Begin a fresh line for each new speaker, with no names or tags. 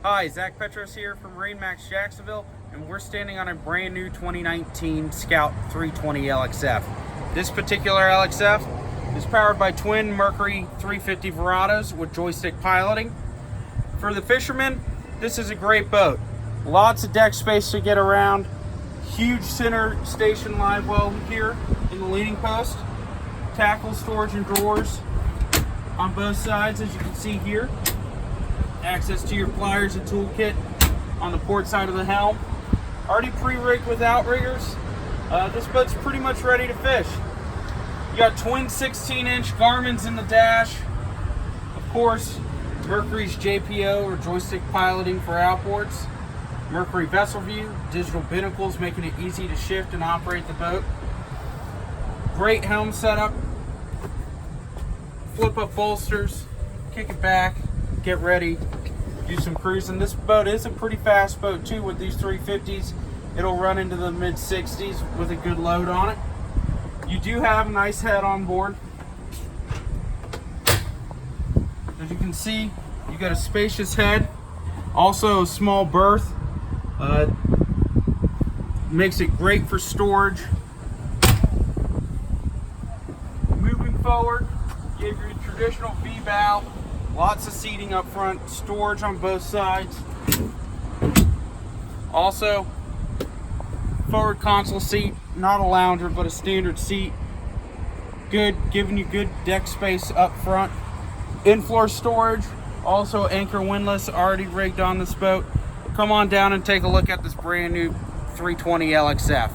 Hi, Zach Petros here from MarineMax Jacksonville, and we're standing on a brand new 2019 Scout 320 LXF. This particular LXF is powered by twin Mercury 350 Verados with joystick piloting. For the fishermen, this is a great boat. Lots of deck space to get around. Huge center station live well here in the leading post. Tackle storage and drawers on both sides, as you can see here. Access to your pliers and toolkit on the port side of the helm. Already pre-rigged with outriggers. This boat's pretty much ready to fish. You got twin 16-inch Garmin's in the dash. Of course, Mercury's JPO or joystick piloting for outboards. Mercury vessel view, digital binnacles making it easy to shift and operate the boat. Great helm setup. Flip up bolsters, kick it back, get ready, do some cruising. This boat is a pretty fast boat too with these 350s. It'll run into the mid 60s with a good load on it. You do have a nice head on board. As you can see, you got a spacious head, also a small berth. Makes it great for storage. Moving forward, you have your traditional V-bow. Lots of seating up front, storage on both sides. Also, forward console seat, not a lounger, but a standard seat. Good, giving you good deck space up front. In-floor storage, also anchor windlass already rigged on this boat. Come on down and take a look at this brand new 320 LXF.